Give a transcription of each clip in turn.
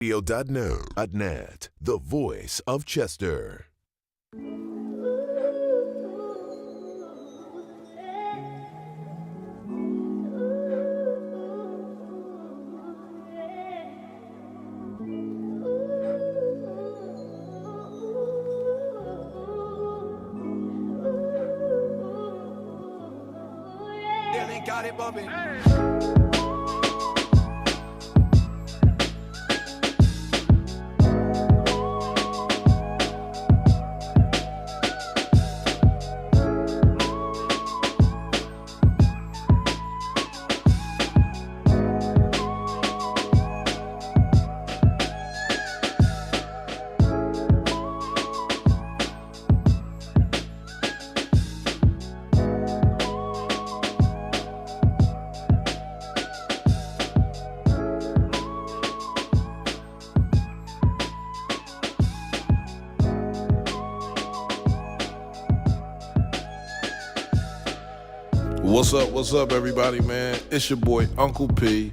Radio.net, the voice of Chester. Yeah, they got it bumping. What's up, everybody, man? It's your boy, Uncle P.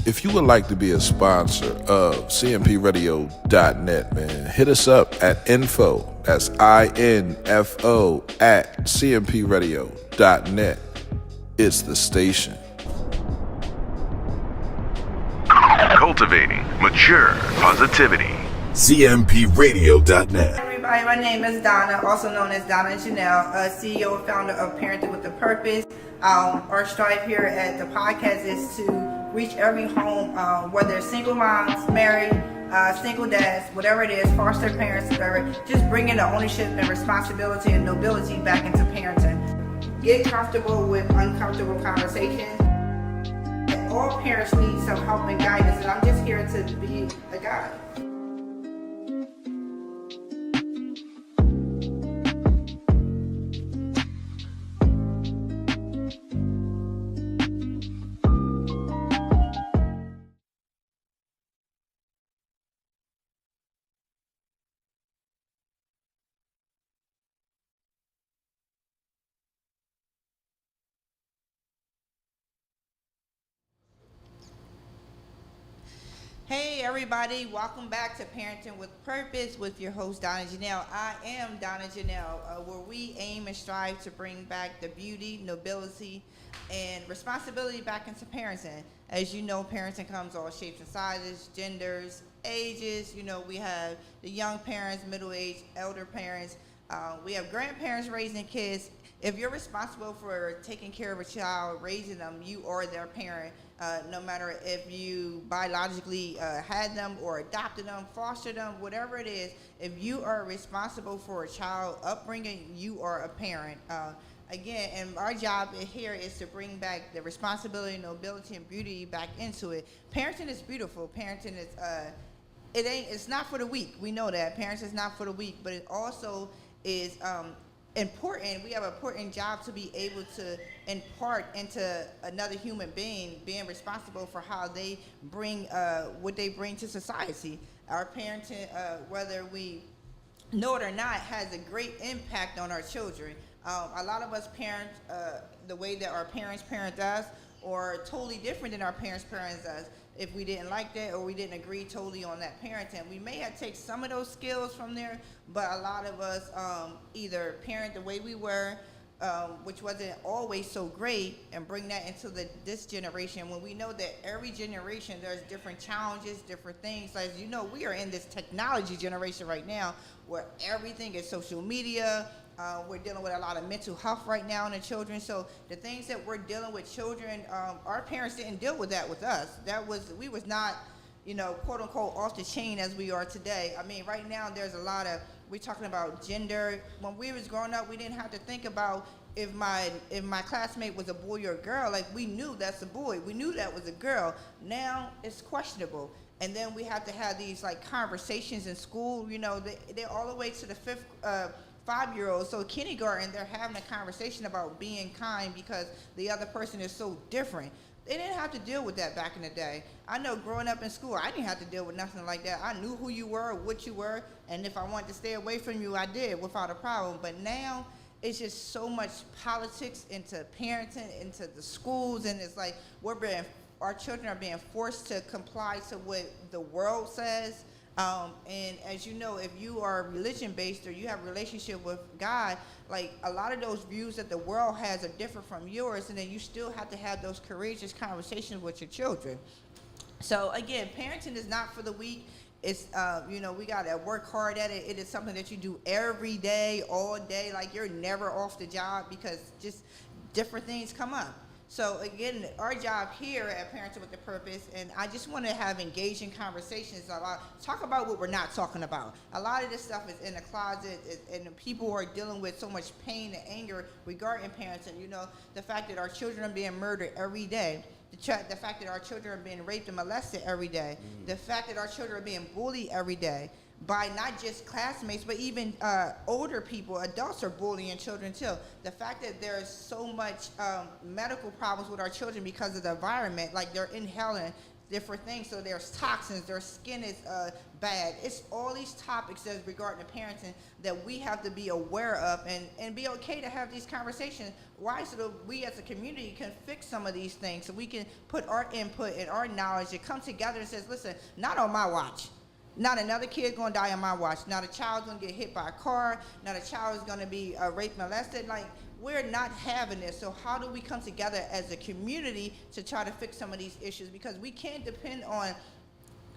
If you would like to be a sponsor of cmpradio.net, man, hit us up at info, that's INFO, at cmpradio.net. It's the station. Cultivating mature positivity. cmpradio.net. Everybody, my name is Donna, also known as Donna Janel, CEO and founder of Parenting with a Purpose. Our strive here at the podcast is to reach every home, whether it's single moms, married, single dads, whatever it is, foster parents, whatever, just bringing the ownership and responsibility and nobility back into parenting. Get comfortable with uncomfortable conversations. All parents need some help and guidance, and I'm just here to be a guide. Hey everybody, welcome back to Parenting with Purpose with your host Donna Janel. I am Donna Janel, where we aim and strive to bring back the beauty, nobility, and responsibility back into parenting. As you know, parenting comes all shapes and sizes, genders, ages. You know, we have the young parents, middle-aged, elder parents. We have grandparents raising kids. If you're responsible for taking care of a child, raising them, you are their parent. No matter if you biologically had them or adopted them, fostered them, whatever it is, if you are responsible for a child upbringing, you are a parent. Again, and our job here is to bring back the responsibility, nobility, and beauty back into it. Parenting is beautiful. Parenting is, it's not for the weak. We know that. Parenting is not for the weak, but it also is important. We have an important job to be able to impart into another human being, being responsible for how they bring what they bring to society. Our parenting, whether we know it or not, has a great impact on our children. A lot of us parent the way that our parents parent us, or totally different than our parents parent us. If we didn't like that or we didn't agree totally on that parenting, we may have taken some of those skills from there, but a lot of us either parent the way we were, which wasn't always so great, and bring that into this generation, when we know that every generation there's different challenges, different things. As you know, we are in this technology generation right now where everything is social media. We're dealing with a lot of mental health right now in the children. So the things that we're dealing with children, our parents didn't deal with that with us. We was not, quote unquote, off the chain as we are today. I mean, right now there's a lot of, we're talking about gender. When we was growing up, we didn't have to think about if my classmate was a boy or a girl. Like, we knew that's a boy. We knew that was a girl. Now it's questionable. And then we have to have these like conversations in school. They're all the way to the fifth 5-year-olds. So kindergarten, they're having a conversation about being kind because the other person is so different. They didn't have to deal with that back in the day. I know growing up in school, I didn't have to deal with nothing like that. I knew who you were, what you were, and if I wanted to stay away from you, I did without a problem. But now it's just so much politics into parenting, into the schools, and it's like we're being our children are being forced to comply to what the world says. And as you know, if you are religion based or you have a relationship with God, like a lot of those views that the world has are different from yours, and then you still have to have those courageous conversations with your children. So again, parenting is not for the weak. It's we gotta work hard at it. It is something that you do every day, all day. Like you're never off the job because just different things come up. So again, our job here at Parenting with a Purpose, and I just want to have engaging conversations about talk about what we're not talking about. A lot of this stuff is in the closet, and people are dealing with so much pain and anger regarding parenting. You know, the fact that our children are being murdered every day. The fact that our children are being raped and molested every day, the fact that our children are being bullied every day by not just classmates, but even older people, adults are bullying children too. The fact that there's so much medical problems with our children because of the environment, like they're inhaling different things, so there's toxins, their skin is bad. It's all these topics that's regarding the parenting that we have to be aware of and be okay to have these conversations. Why? So that we as a community can fix some of these things, so we can put our input and our knowledge and come together and says, listen, not on my watch. Not another kid gonna die on my watch. Not a child's gonna get hit by a car. Not a child is gonna be raped, molested. Like, we're not having this. So how do we come together as a community to try to fix some of these issues? Because we can't depend on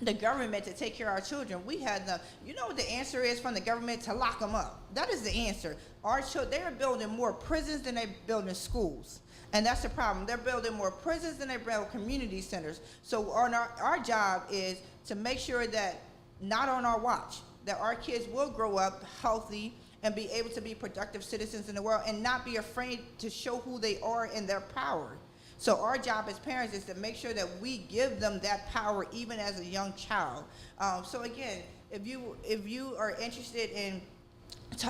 the government to take care of our children. We had the, you know what the answer is from the government? To lock them up. That is the answer. Our children, they are building more prisons than they're building schools. And that's the problem. They're building more prisons than they build community centers. So our job is to make sure that not on our watch, that our kids will grow up healthy and be able to be productive citizens in the world and not be afraid to show who they are and their power. So our job as parents is to make sure that we give them that power even as a young child. So again, if you are interested in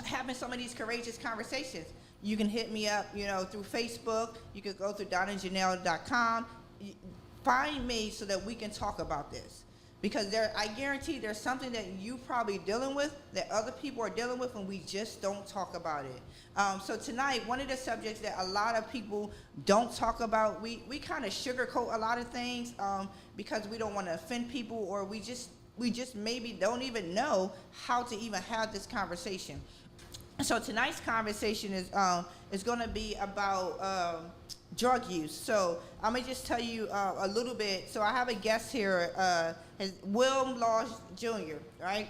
having some of these courageous conversations, you can hit me up, through Facebook. You can go through DonnaJanel.com. Find me so that we can talk about this. Because I guarantee there's something that you probably dealing with that other people are dealing with, and we just don't talk about it. So tonight, one of the subjects that a lot of people don't talk about, we kind of sugarcoat a lot of things because we don't want to offend people, or we just maybe don't even know how to even have this conversation. So tonight's conversation is going to be about drug use. So I'm gonna just tell you a little bit. So I have a guest here, Will Laws Jr., right?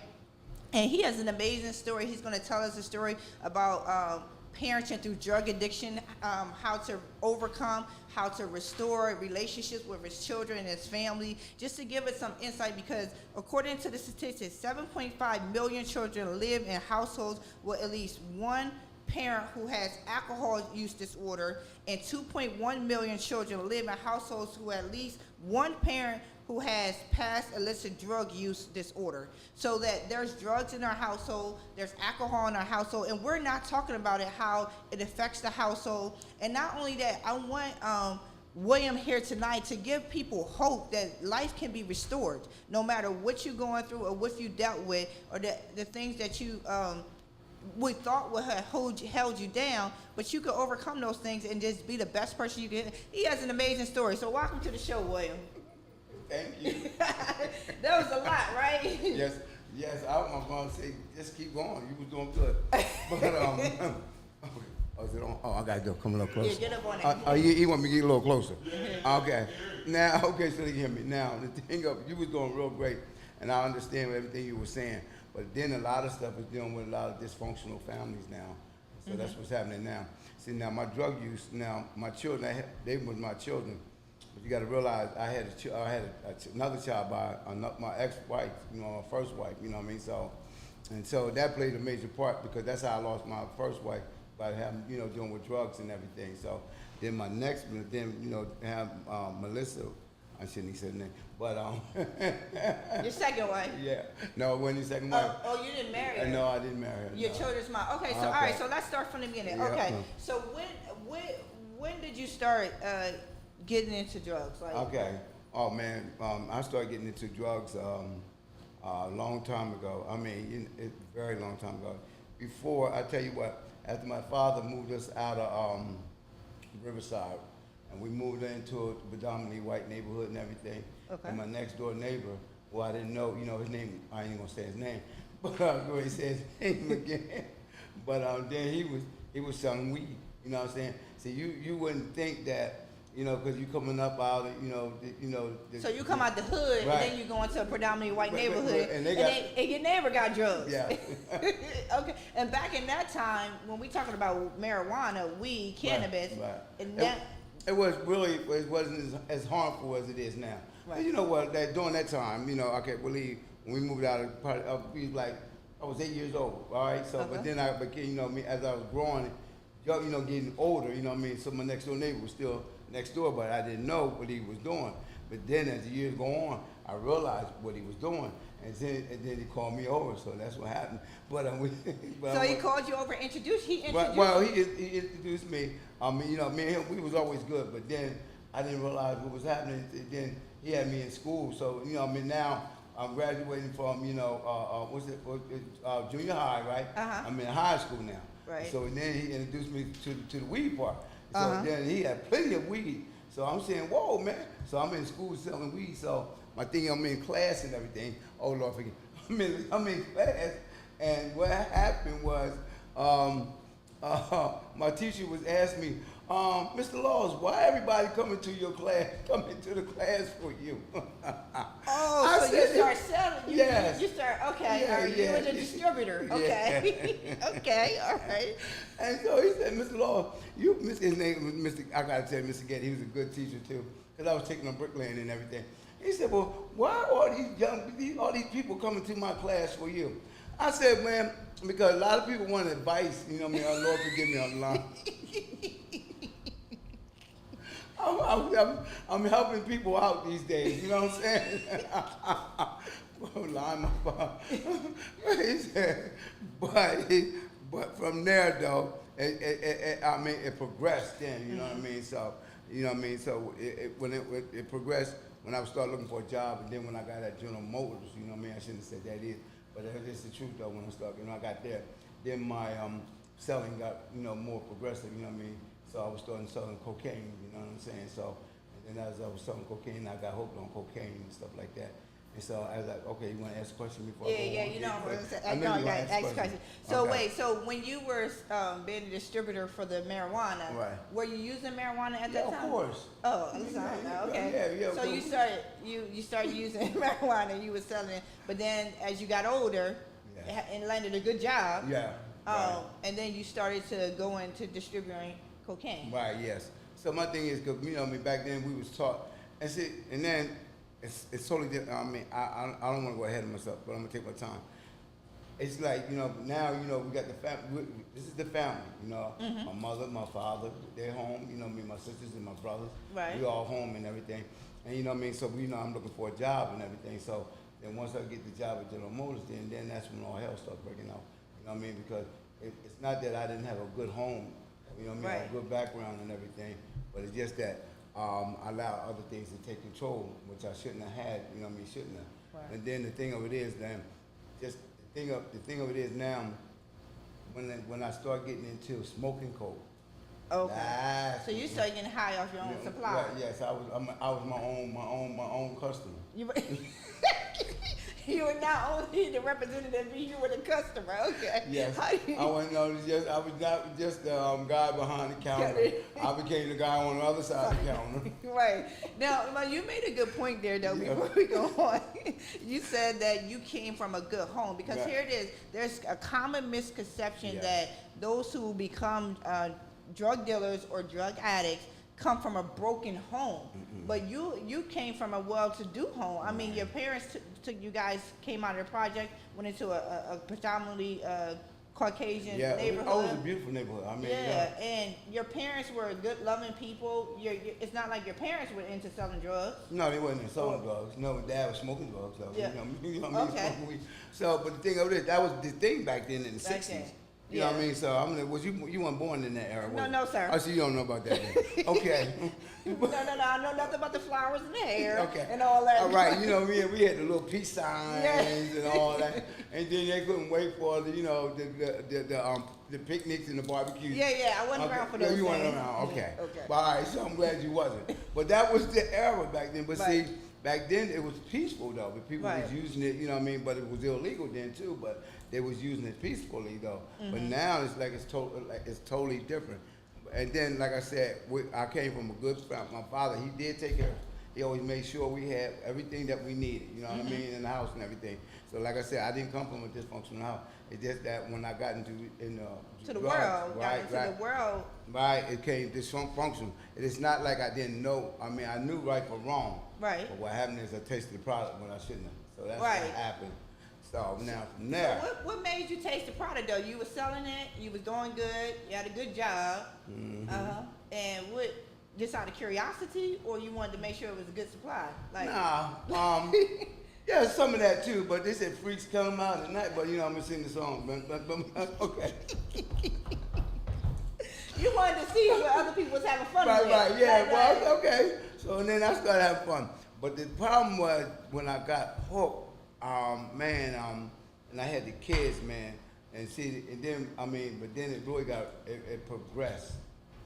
And he has an amazing story. He's gonna tell us a story about parenting through drug addiction, how to overcome, how to restore relationships with his children and his family, just to give us some insight, because according to the statistics, 7.5 million children live in households with at least one parent who has alcohol use disorder, and 2.1 million children live in households who at least one parent who has past illicit drug use disorder. So that there's drugs in our household, there's alcohol in our household, and we're not talking about it, how it affects the household. And not only that, I want William here tonight to give people hope that life can be restored, no matter what you're going through or what you dealt with, or the things that you we thought would have held you down, but you could overcome those things and just be the best person you can. He has an amazing story. So welcome to the show, William. Thank you. That was a lot, right? Yes. I was going to say, just keep going. You was doing good. But okay. Oh, is it on? Oh, I gotta go. Come a little closer. Yeah, get up on it. You want me to get a little closer? Okay. Now, okay, so you hear me. Now, the thing of you was doing real great, and I understand everything you were saying. But then a lot of stuff is dealing with a lot of dysfunctional families now. So that's what's happening now. See, now my drug use, now my children, they were my children. But you got to realize I had another child by my ex-wife, my first wife, you know what I mean? So that played a major part, because that's how I lost my first wife, by having, dealing with drugs and everything. So then my next one, have Melissa. I shouldn't have said her name, but Your second wife? Yeah. No, it wasn't your second wife. Oh, you didn't marry her? No, I didn't marry her. Your no. children's mom. Okay, so all right, so let's start from the beginning. Yeah, okay, so when did you start getting into drugs? Like, okay. Oh man, I started getting into drugs a long time ago. I mean, very long time ago. Before, I tell you what, after my father moved us out of Riverside, and we moved into a predominantly white neighborhood and everything. Okay. And my next door neighbor, well, I didn't know, his name. I ain't gonna say his name, but I'm going to say his name again. But then he was selling weed. You know what I'm saying? So you wouldn't think that. Because you coming up out of, So you come out the hood, Right. and then you go into a predominantly white Right, neighborhood, and and your neighbor got drugs. Yeah. Okay. And back in that time, when we talking about marijuana, weed, cannabis, Right. and It wasn't as harmful as it is now. Right. But you know what? During that time, I can't believe when we moved out of we like I was 8 years old. All right. So, Okay. but then I became, as I was growing, getting older. So my next door neighbor was still next door, but I didn't know what he was doing. But then as the years go on, I realized what he was doing, and then he called me over. So that's what happened. But so he called you over, he introduced he introduced me. Me and him, we was always good. But then I didn't realize what was happening. Then he had me in school. So now I'm graduating from junior high, right? Uh-huh. I'm in high school now. Right. So then he introduced me to the weed part. So Uh-huh. then he had plenty of weed. So I'm saying, whoa, man. So I'm in school selling weed. So my thing, I'm in class and everything. Oh, Lord, forgive me. I'm in class. And what happened was my teacher was asking me, Mr. Laws, why everybody coming to the class for you? Oh, so you start selling. Yes. You start, okay. Yeah, All right, yeah. you was a distributor. Okay. Okay, all right. And so he said, Mr. Law, his name was Mr. I gotta tell you, Mr. Getty, he was a good teacher too, because I was taking him bricklaying and everything. He said, well, why are all these people coming to my class for you? I said, man, because a lot of people want advice, Oh, Lord forgive me, I'm lying. I'm helping people out these days, you know what I'm saying? Line my phone. He said, but from there though, it progressed then, you know what I mean? So, So when it progressed, when I started looking for a job, and then when I got at General Motors, I shouldn't have said that either, but it's the truth though. When I started, I got there, then my selling got more progressive, So I was starting selling cocaine, you know what I'm saying? So, and then as I was selling cocaine, I got hooked on cocaine and stuff like that. And so I was like, okay, you want to ask a question before I go on? I know you got to ask a question. So Okay. wait, so when you were being a distributor for the marijuana, Right. were you using marijuana at that Yeah, time? of course. Oh, I'm sorry. Okay. Yeah. So you started using marijuana, you were selling it, but then as you got older, Yeah. and landed a good job, Yeah. Right. and then you started to go into distributing cocaine. Right, yes. So my thing is, because, back then we was taught, and then it's totally different. I don't want to go ahead of myself, but I'm going to take my time. It's like, now, we got the family, this is the family, Mm-hmm. My mother, my father, they're home, me, my sisters and my brothers. Right. We all home and everything. And so, I'm looking for a job and everything. So then once I get the job at General Motors, then that's when all hell starts breaking out. Because it's not that I didn't have a good home, I Right. have a good background and everything, but it's just that I allowed other things to take control, which I shouldn't have had, shouldn't have. Right. And then the thing of it is, then, just the thing of it is now, when I start getting into smoking coke. Okay. That's So you started getting high off your own supply. Right, yes, I was my own customer. You were, you were not only the representative, you were the customer. Okay. Yes, How do you- I was not just the guy behind the counter. I became the guy on the other side of the counter. Right. Now, you made a good point there, though, Yeah. before we go on. You said that you came from a good home, because Right. here it is. There's a common misconception Yes. that those who become drug dealers or drug addicts come from a broken home. But you came from a well-to-do home. I mean, your parents took you guys, came out of the project, went into a predominantly Caucasian Yeah, neighborhood. it was a beautiful neighborhood. I mean, Yeah, and your parents were good, loving people. It's not like your parents were into selling drugs. No, they wasn't selling drugs. No, Dad was smoking drugs though. Yeah. You know what I mean? Okay. Smoking weed. So, but the thing of it is, that was the thing back then in the Back 60s. then. You know what I Yeah. mean? So I'm like, was you weren't born in that era? No, was you? no, sir. Oh, so you don't know about that then. Okay. No, I know nothing about the flowers in the hair Okay. and all that. All right, you know, we had the little peace signs Yeah. and all that, and then they couldn't wait for the, you know, the picnics and the barbecues. Yeah, I wasn't around for those You weren't things. around, okay. Okay. But all right, so I'm glad you wasn't. But that was the era back then. But Right. see, back then it was peaceful though. But people Right. was using it, you know what I mean? But it was illegal then too. But they was using it peacefully though. Mm-hmm. But now it's like it's totally different. And then, like I said, I came from a good family. My father, he did take care of us. He always made sure we had everything that we needed, you know what I mean, in the house and everything. So like I said, I didn't come from a dysfunctional house. It's just that when I got into To the drugs, world, got right, into right, the world. right, it came dysfunctional. It is not like I didn't know. I mean, I knew right from wrong. Right. But what happened is I tasted the product when I shouldn't have. So that's Right. what happened. So now from there. So what made you taste the product though? You were selling it, you was doing good, you had a good job, and what? Just out of curiosity, or you wanted to make sure it was a good supply? Like, Nah, yeah, some of that too, but they said freaks come out at night, but you know, I'm gonna sing the song, but okay. you wanted to see what other people was having fun with. Right, yeah, Like, well, okay. So then I started having fun. But the problem was when I got hooked, and I had the kids, man, and see, and then, I mean, but then it really it progressed.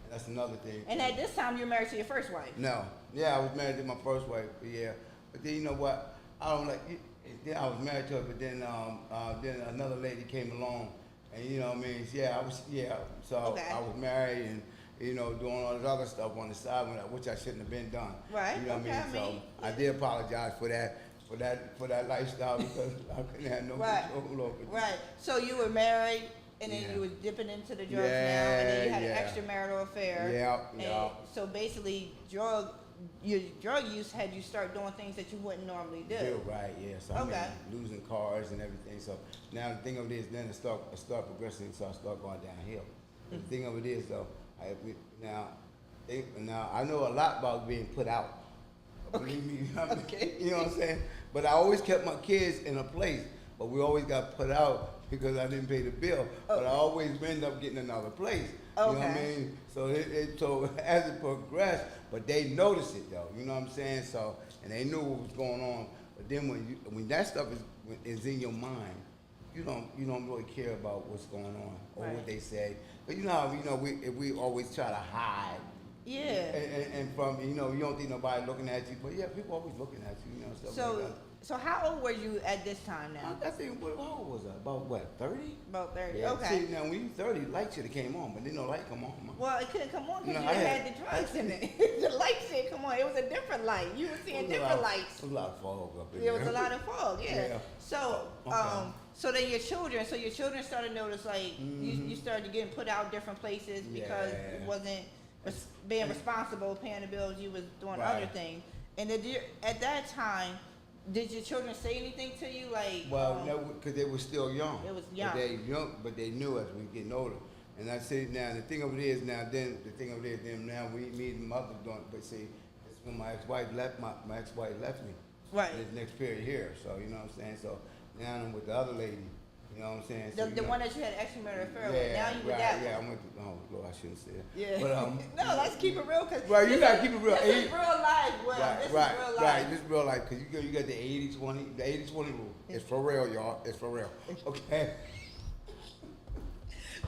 And that's another thing. And at this time, you were married to your first wife. No. Yeah, I was married to my first wife, yeah. But then you know what? I don't like. Then I was married to her, but then another lady came along, and you know what I mean. So Okay. I was married and you know doing all this other stuff on the side, which I shouldn't have been done. Right, You know what okay, I mean. I mean, So I did apologize for that lifestyle because I couldn't have no Right. control over it. Right. So you were married, and then Yeah. you were dipping into the drugs now, and then you had an Yeah. extramarital affair. Yeah, And yeah. so basically, your drug use had you start doing things that you wouldn't normally do. Right, yeah. So I Okay. mean, losing cars and everything. So now the thing of it is, then it start progressing, so I start going downhill. The thing of it is, though, now I know a lot about being put out. Believe me, Okay. You know what I'm saying? But I always kept my kids in a place, but we always got put out because I didn't pay the bill. But I always end up getting another place. You know what I Okay. mean? So as it progressed, but they noticed it though. You know what I'm saying? So and they knew what was going on. But then when that stuff is in your mind, you don't really care about what's going on or Right. what they say. But you know how we always try to hide. Yeah. And from you don't think nobody looking at you, but yeah, people always looking at you, stuff like So, that. so how old were you at this time now? I think how old was I? About what, 30? About 30. Yeah. Okay. See, now when you 30, light should have came on, but then no light come on. Well, it couldn't come on because No, you I had had- the drugs in it. The light shit, come on. It was a different light. You were seeing different lights. There was a lot of fog up in There there. was a lot of fog, yeah. Yeah. So, Okay. so then your children started to notice like you started getting put out different places because Yeah. you wasn't being responsible, paying the bills. You was doing Right. other things. And at that time, did your children say anything to you like? Well, no, because they were still young. They was young. But they knew as we getting older. And I say now, the thing of it is now, then now me and mother doing. But see, it's when my ex-wife left my ex-wife left me. Right. This next period here. So you know what I'm saying. So now I'm with the other lady. You know what I'm saying. So, The one that you had extramarital affair with. Now you with that Yeah, one. I went to. Oh Lord, I shouldn't say that. Yeah. But no, let's keep it real. Cause Right, you this gotta is- keep it real. This is real life. Well, this is real life. Right. This is real life because you got the 80-20, the 80-20 rule. It's for real, y'all. It's for real. Okay.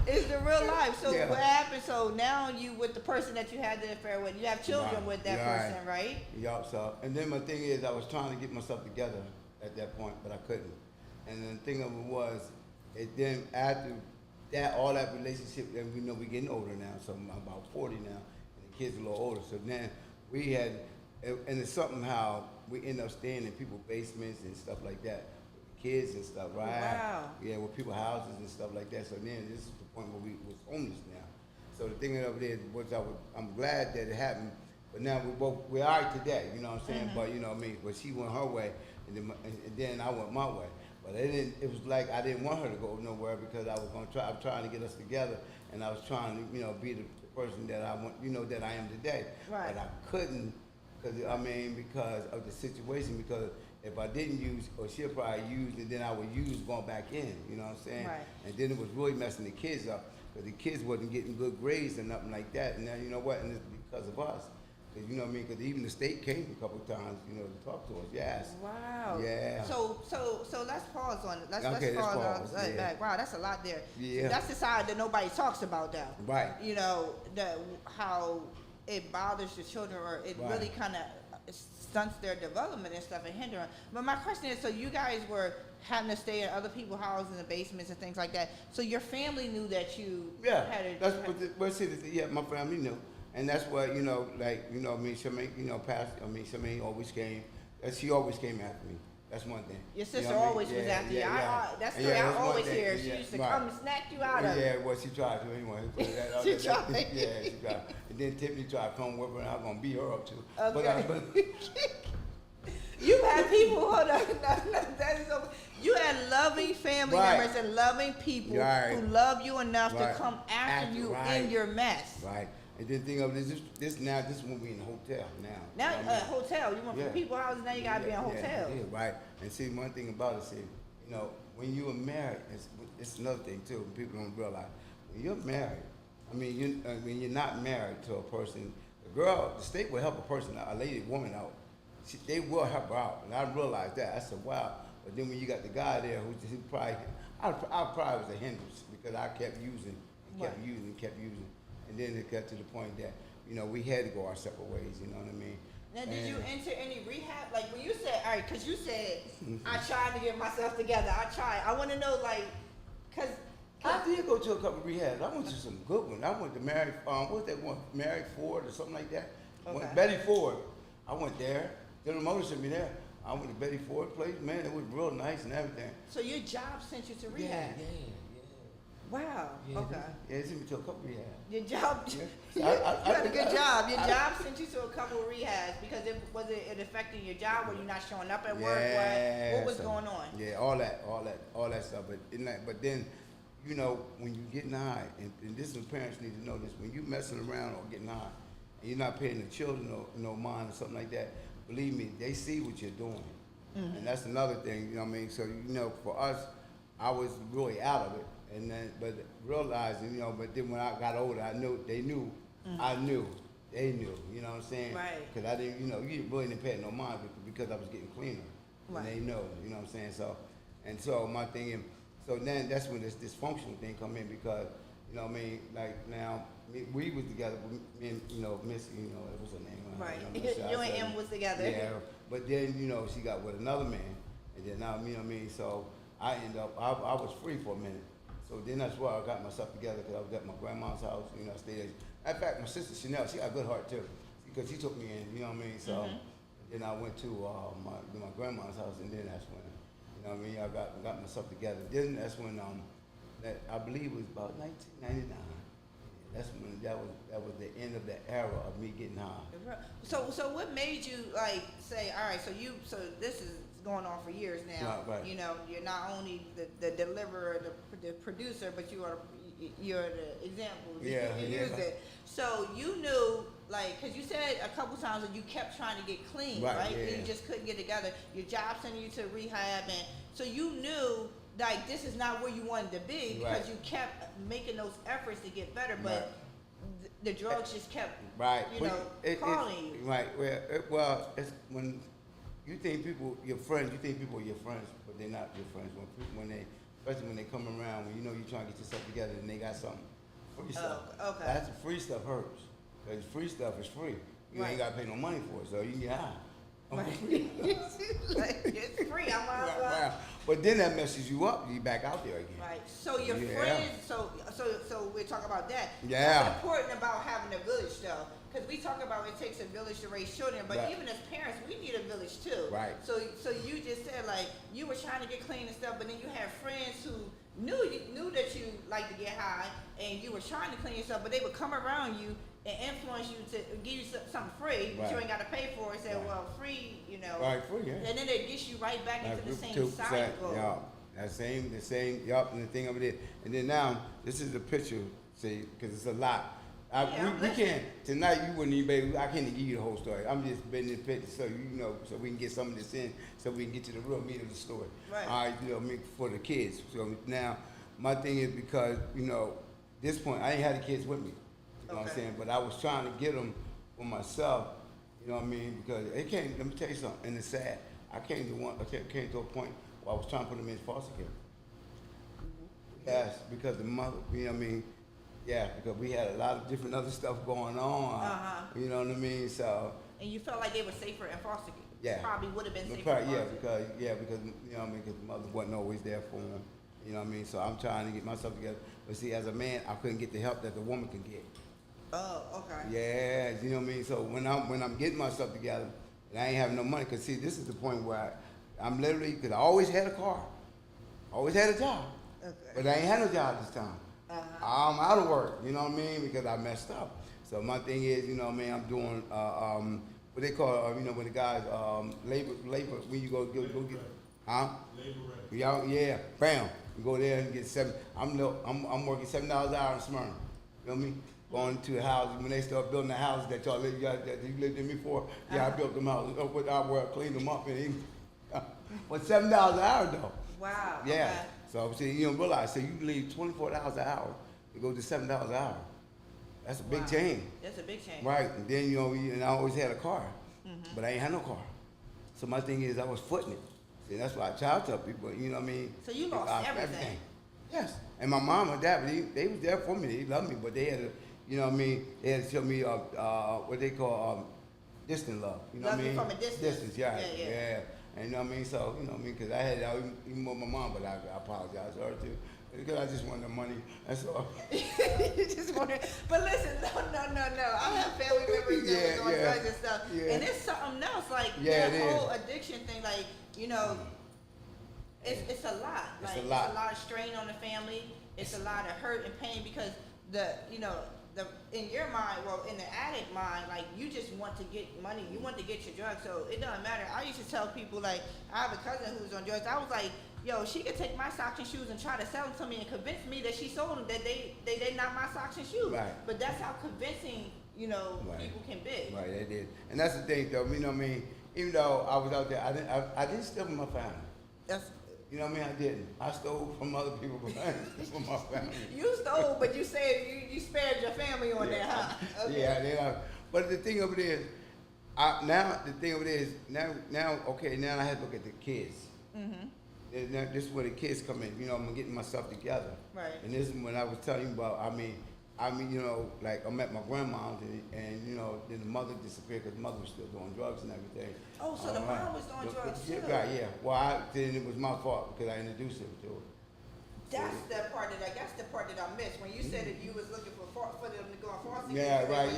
It's the real life. So Yeah. what happened? So now you with the person that you had the affair with. You have children Right. with that Right. person, right? Yup. So, and then my thing is, I was trying to get myself together at that point, but I couldn't. And then the thing of it was, then after that, all that relationship, and we know we're getting older now. So I'm about 40 now, and the kids are a little older. So then we had, and it's something how we end up staying in people's basements and stuff like that, with the kids and stuff, right? Wow. Yeah, with people's houses and stuff like that. So then this is the point where we was homeless now. So the thing of it is, I'm glad that it happened, but now we're all right today, you know what I'm saying? But you know what I mean? But she went her way, and then I went my way. But it was like I didn't want her to go nowhere because I was trying to get us together, and I was trying to, be the person that I want, that I am today. Right. But I couldn't, because of the situation, because If I didn't use, or she'll probably use, and then I would use going back in, you know what I'm saying? Right. And then it was really messing the kids up, because the kids wasn't getting good grades and nothing like that. And now, you know what, and it's because of us. Cause you know what I mean? Because even the state came a couple of times, you know, to talk to us. Yes. Wow. Yeah. So let's pause on it. Let's Okay, let's pause pause, on yeah. back. Wow, that's a lot there. Yeah. That's the side that nobody talks about, though. Right. You know, how it bothers the children, or it Right. really kind of stunts their development and stuff and hinder them. But my question is, so you guys were having to stay in other people's houses in the basements and things like that. So your family knew that you Yeah, had a... that's what see. Yeah, my family knew, and that's what, you know, like, you know, I mean, Charmaine, you know, Charmaine always came. She always came after me. That's one thing. Your sister You know what I mean? always was Yeah, after you. yeah. That's the Yeah, story I that's one always thing. hear. She Yeah, used to right. come and snatch you out of it. Yeah, well, she tried to anyway. She tried. Yeah, she tried. And then Tiffany tried to come with her, and I was gonna beat her up too. Okay. But You had people, hold on, that is so, you had loving family Right. members and loving people Right. who love you enough to Right. come after you Right. in your mess. right. And then think of this now. This when we in a hotel now. Now, You know what I mean? hotel, you went Yeah. from people houses, now you gotta be in a hotel. Yeah, right. And see, one thing about it, see, you know, when you are married, it's another thing too. People don't realize when you're married. I mean, when you're not married to a person, the state will help a person, a lady, woman out. They will help her out, and I realized that. I said, wow. But then when you got the guy there who probably, I probably was a hindrance because I kept using, and kept Right. using, and kept using, and then it got to the point that, you know, we had to go our separate ways. You know what I mean? Now, did you And- enter any rehab? Like when you said, all right, because you said, I tried to get myself together. I tried. I want to know, like, because I did go to a couple of rehabs. I went to some good ones. I went to Mary, what's that one? Mary Ford or something like that. Okay. Betty Ford. I went there. General Motors sent me there. I went to Betty Ford place. Man, it was real nice and everything. so your job sent you to rehab. Yeah. Wow. Okay. Yeah, they sent me to a couple of rehabs. Your job, Yeah. you had a good job. Your job sent you to a couple of rehabs because it affecting your job? Were you not showing up at work? What was so- going on? Yeah, all that stuff. But then, you know, when you getting high, and this is parents need to know this, when you messing around or getting high, and you're not paying the children no mind or something like that, believe me, they see what you're doing. Mm-hmm. And that's another thing, you know what I mean? So, you know, for us, I was really out of it. And then, but realizing, you know, but then when I got older, I knew, they knew, I knew, they knew, you know what I'm saying? Mm-hmm. Right. Because I didn't, you know, you really didn't pay no mind because I was getting cleaner. Right. And they know, you know what I'm saying? So my thing is, so then that's when this dysfunctional thing come in because, you know what I mean, like now, we was together, me and, you know, Missy, you know, that was her name. Right. You know, You and M was together. Yeah, but then, you know, she got with another man, and then now, you know what I mean, so I ended up, I was free for a minute. So then that's why I got myself together, because I was at my grandma's house, you know, I stayed there. In fact, my sister Chanel, she got a good heart too, because she took me in, you know what I mean, so then I went to my grandma's house, and then that's when, you know what I mean, I got myself together. Then that's when, that I believe it was about 1999. That's when that was the end of the era of me getting high. So what made you like say, all right, so this is going on for years now. Right. You know, you're not only the deliverer, the producer, but you're the example. Yeah, you yeah. use it. So you knew, like, because you said a couple times that you kept trying to get clean, Right, right? yeah. You just couldn't get together. Your job sent you to rehab, and so you knew, like, this is not where you wanted to be because Right. you kept making those efforts to get better, but Right. the drugs just kept, Right. you But know, calling you. Right. Well, it's when you think people, your friends, you think people are your friends, but they're not your friends. Especially when they come around, when you know you're trying to get yourself together and they got something free stuff. okay. That's the free stuff hurts. Because free stuff is free. You Right. ain't got to pay no money for it, so you can get high. Right. Like, it's free. I might as well. Right. But then that messes you up. You back out there again. Right. So your Yeah. friends. So we're talking about that. Yeah. That's important about having a village, though, because we talk about it takes a village to raise children, but Right. even as parents, we need a village too. Right. So you just said, like, you were trying to get clean and stuff, but then you had friends who knew that you like to get high, and you were trying to clean yourself, but they would come around you and influence you to give you something free, but you Right. ain't got to pay for it. Say, Right. well, free, you know. Right, free, yeah. And then it gets you right back into the same 2%, cycle. yeah. The same, yup, and the thing of it is. And then now, this is the picture, see, because it's a lot. We can't tonight. You wouldn't even. Baby, I can't even give you the whole story. I'm just bending the picture so you know, so we can get some of this in, so we can get to the real meat of the story. Right. All right, for the kids. So now, my thing is because this point I ain't had the kids with me. You know what I'm saying? But I was trying to get them for myself. You know what I mean? Because it came. Let me tell you something. And it's sad. I came to a point where I was trying to put them in foster care. Yes, because the mother. You know what I mean? Yeah, because we had a lot of different other stuff going on. You know what I mean? So. And you felt like they were safer in foster care. Yeah. Probably would have been safer. Because you know what I mean? Because the mother wasn't always there for them. You know what I mean? So I'm trying to get myself together. But see, as a man, I couldn't get the help that the woman could get. Oh, okay. Yeah, you know what I mean. So when I'm getting myself together, and I ain't having no money, cause see, this is the point where I'm literally, cause I always had a car, always had a job, but I ain't had no job this time. I'm out of work, you know what I mean, because I messed up. So my thing is, you know what I mean, I'm doing what they call, when the guys labor when you go get, labor. Yeah, bam, you go there and get I'm working $7 an hour in Smyrna. You know what I mean? Going to the houses when they start building the houses that that you lived in before. Yeah, I built them houses up with I cleaned them up and but $7 an hour though. Wow. Yeah. Okay. So see, you don't realize. So you leave $24 an hour to go to $7 an hour. That's a big change. That's a big change. Right, and then and I always had a car, but I ain't had no car. So my thing is, I was footing it. See, that's why I try to tell people. You know what I mean? So you lost everything. Yes, and my mom and dad, they was there for me. They loved me, but they had to, you know what I mean? They had to show me what they call distant love. You know what I mean? From a distance. Distance, yeah. And you know what I mean? So you know what I mean? Because I had even more my mom, but I apologize to her too. Because I just wanted the money. That's all. You just wanted, but listen, no. I have family members that was on drugs and stuff, and it's something else. Like that whole addiction thing, like it's a lot. Like it's a lot of strain on the family. It's a lot of hurt and pain because the in your mind, in the addict mind, like you just want to get money, you want to get your drugs, so it doesn't matter. I used to tell people, like, I have a cousin who's on drugs. I was like, yo, she could take my socks and shoes and try to sell them to me and convince me that she sold them, that they not my socks and shoes. Right. But that's how convincing, people can be. Right, they did. And that's the thing, though, you know what I mean? Even though I was out there, I didn't steal from my family. You know what I mean? I didn't. I stole from other people, but I didn't steal from my family. You stole, but you said you spared your family on that, huh? Okay. Yeah, they are. But the thing of it is, now I have to look at the kids. Now, this is where the kids come in. I'm getting myself together. Right. And this is when I was telling you about, like I'm at my grandma's and then the mother disappeared because the mother was still doing drugs and everything. Oh, so the mom was doing drugs too? Right, yeah. Well, then it was my fault because I introduced him to her. That's the part that I missed when you said that you was looking for them to go on foster care. Yeah, right,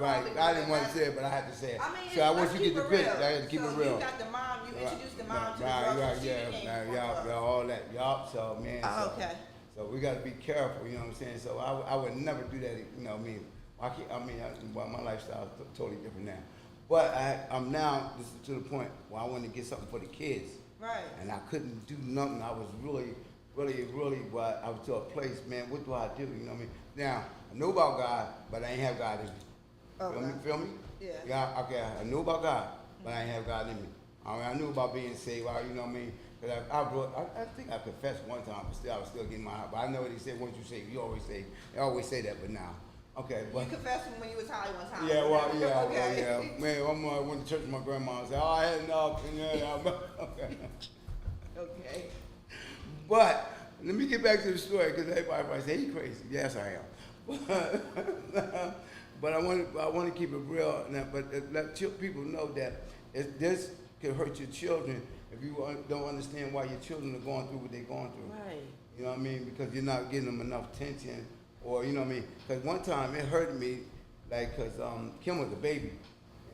right. I didn't want to say it, but I had to say it. I mean, so I want you to get the picture. I had to keep it real. You got the mom. You introduced the mom to the drugs. All that. So man. Okay. So we got to be careful. You know what I'm saying? So I would never do that. You know what I mean? My lifestyle is totally different now. But I'm now to the point where I want to get something for the kids. Right. And I couldn't do nothing. I was really, but I was to a place, man, what do I do? You know what I mean? Now, I know about God, but I ain't have God in me. Okay. Feel me? Yeah. Okay, I knew about God, but I ain't have God in me. I knew about being saved, you know what I mean? Because I think I confessed one time, but still, I was still getting my heart. But I know what he said, once you saved, you always say, they always say that, but now. Okay, but. You confessed when you was high one time. Yeah, Okay. Man, I went to church with my grandma and said, I had enough. Okay. Okay. But let me get back to the story because everybody might say, he's crazy. Yes, I am. But I want to keep it real. Now, but let people know that this can hurt your children if you don't understand why your children are going through what they're going through. Right. You know what I mean? Because you're not giving them enough attention, or you know what I mean? Because one time it hurt me, like, because Kim was a baby.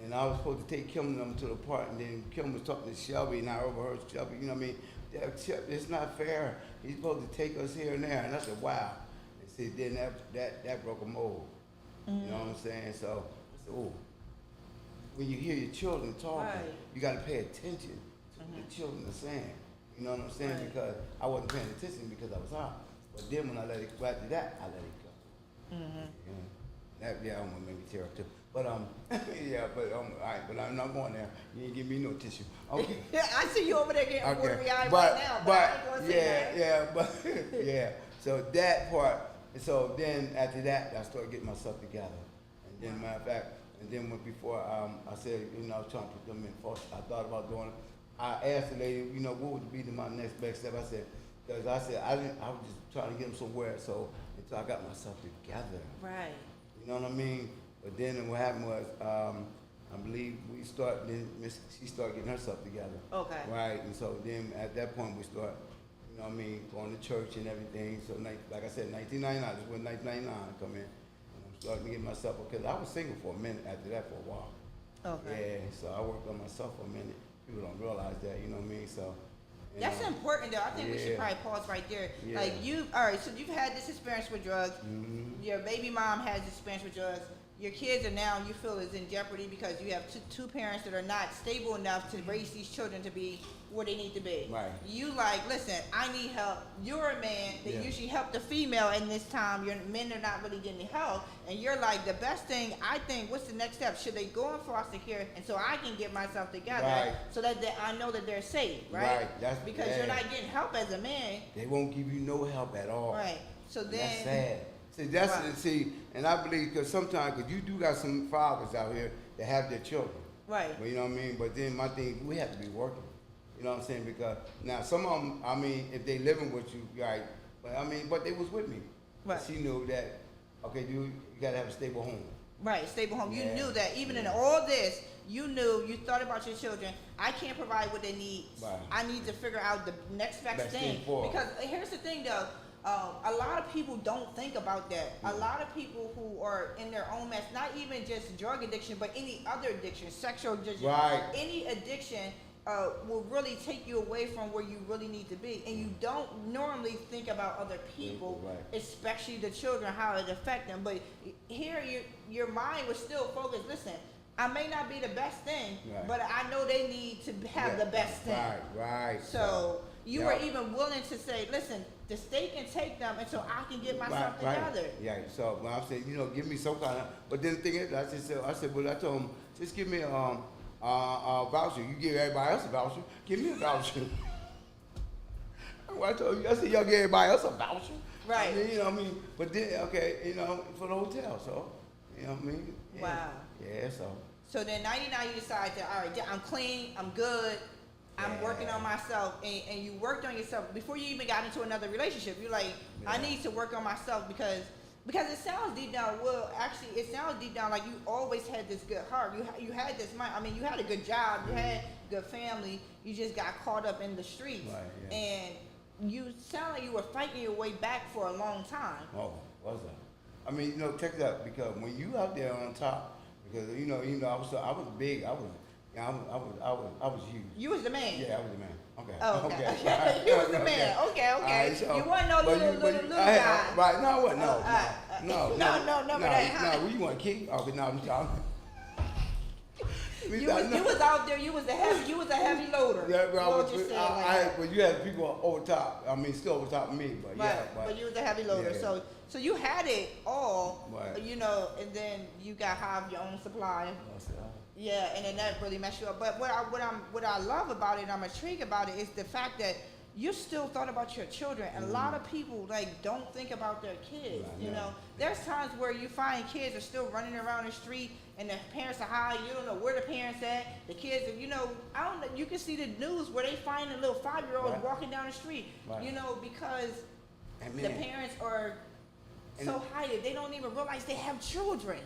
And I was supposed to take Kim and them to the park, and then Kim was talking to Shelby, and I overheard Shelby, you know what I mean? It's not fair. He's supposed to take us here and there. And I said, wow. And see, then that broke a mold. You know what I'm saying? So I said, oh, when you hear your children talking, you got to pay attention to what the children are saying. You know what I'm saying? Because I wasn't paying attention because I was high. But then when I let it go after that, I let it go. Yeah, I'm gonna maybe tear up too. But yeah, but all right, but I'm not going there. You ain't give me no tissue. Okay. I see you over there getting Okay. watery-eyed right now, but I ain't gonna say that. but yeah. So that part. So then after that, I started getting myself together. And then matter of fact, and then before I said, I was trying to put them in first. I thought about doing it. I asked the lady, what would be my next best step? I said, because I said I was just trying to get them somewhere. So until I got myself together. Right. You know what I mean? But then what happened was, I believe she started getting herself together. Okay. Right, and so then at that point we start, going to church and everything. So like I said, 1999, this was when 1999 come in. And I'm starting to get myself, because I was single for a minute after that for a while. Okay. Yeah, so I worked on myself for a minute. People don't realize that, you know what I mean? So. That's important though. I think we should probably pause right there. Yeah. Like all right, so you've had this experience with drugs. Mm-hmm. Your baby mom has experience with drugs. Your kids are now, you feel, is in jeopardy because you have two parents that are not stable enough to raise these children to be where they need to be. Right. You like, listen, I need help. You're a man that usually help the female, and this time your men are not really getting help. And you're like, the best thing, I think, what's the next step? Should they go in foster care and so I can get myself together so that I know that they're safe, right? Right. Because you're not getting help as a man. They won't give you no help at all. Right. So then. That's sad. And I believe, because sometimes, because you do got some fathers out here that have their children. Right. But you know what I mean? But then my thing, we have to be working. You know what I'm saying? Because now some of them, if they living with you, right, but they was with me. Right. She knew that, okay, you got to have a stable home. Right, stable home. You Yeah. knew that even in all this, you thought about your children. I can't provide what they need. Right. I need to figure out the next best thing. Because here's the thing though, a lot of people don't think about that. A lot of people who are in their own mess, not even just drug addiction, but any other addiction, sexual addiction, any addiction will really take you away from where you really need to be. And you don't normally think about other people, especially the children, how it affects them. But here, your mind was still focused. Listen, I may not be the best thing, but I know they need to have the best thing. Right. So you were even willing to say, listen, the state can take them until I can get myself together. Yeah, so when I said, give me some kind of, but then the thing is, I told him, just give me a voucher. You give everybody else a voucher, give me a voucher. I told you, I said, y'all give everybody else a voucher. Right. You know what I mean? But then, okay, for the hotel, so, you know what I mean? Yeah. Wow. Yeah, so. So then 99, you decided to, all right, I'm clean, I'm good, I'm working on myself, and you worked on yourself before you even got into another relationship. You're like, I need to work on myself because it sounds deep down. Well, actually, it sounds deep down like you always had this good heart. You had this mind. You had a good job. You had good family. You just got caught up in the streets, and you sound like you were fighting your way back for a long time. Oh, was that? Check it out, because when you out there on top, because I was big. I was huge. You was the man. Yeah, I was the man. Okay. Oh, okay. Okay. You was the man. Okay. Right, so, you wasn't no little guy. Right? No, I wasn't. No. No. You want to kick? Okay, no, I'm talking. You was out there. You was a heavy loader. Yeah, but you had people over top. Still over top of me, but but you was a heavy loader. Yeah. So you had it all, and then you got to have your own supply. Yeah, and then that really messed you up. But what I love about it, and I'm intrigued about it, is the fact that you still thought about your children. And a lot of people don't think about their kids. There's times where you find kids are still running around the street, and the parents are high. You don't know where the parents at. The kids, I don't know. You can see the news where they find a little 5-year-old walking down the street. Because the parents are so high that they don't even realize they have children.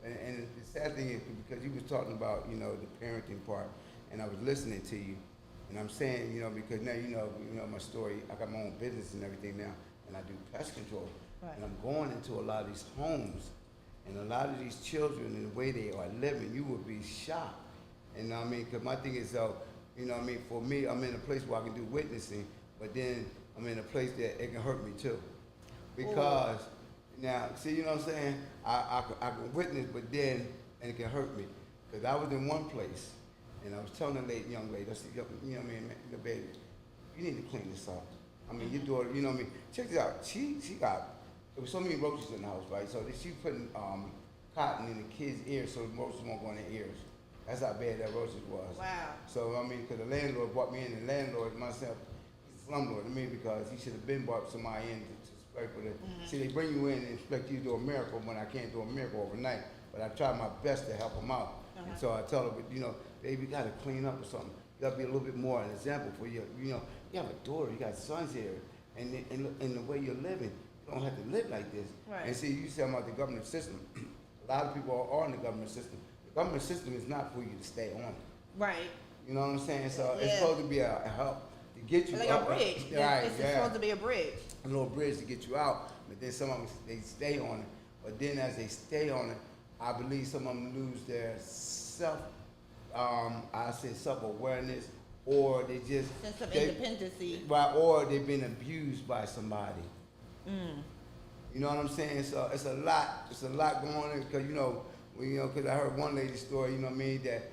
And the sad thing is, because you was talking about, the parenting part, and I was listening to you, and I'm saying, because now you know my story. I got my own business and everything now, and I do pest control, and I'm going into a lot of these homes, and a lot of these children and the way they are living, you would be shocked. And because my thing is, for me, I'm in a place where I can do witnessing, but then I'm in a place that it can hurt me too, because. Now, see, you know what I'm saying? I can witness, but then, and it can hurt me. Because I was in one place, and I was telling the young lady, I said, the baby, you need to clean this up. Your daughter, check this out. She there was so many roaches in the house, right? So she putting cotton in the kids' ears so the roaches won't go in their ears. That's how bad that roaches was. Wow. So I mean, because the landlord brought me in, the landlord myself, he's a slumlord to me because he should have been brought somebody in to spray for the. See, they bring you in and expect you to do a miracle when I can't do a miracle overnight. But I try my best to help them out. And so I tell her, you know, baby, you gotta clean up or something. You gotta be a little bit more an example for you. You know, you have a daughter, you got sons here, and the way you're living, you don't have to live like this. Right. And see, you said about the government system. A lot of people are in the government system. The government system is not for you to stay on it. Right. You know what I'm saying? So Yeah. it's supposed to be a help to get you Like up. a bridge. Right, It's yeah. supposed to be a bridge. A little bridge to get you out, but then some of them, they stay on it. But then as they stay on it, I believe some of them lose their self-awareness, or they just Sense of they- independency. right, or they've been abused by somebody. You know what I'm saying? So it's a lot going on because because I heard one lady's story. You know what I mean? That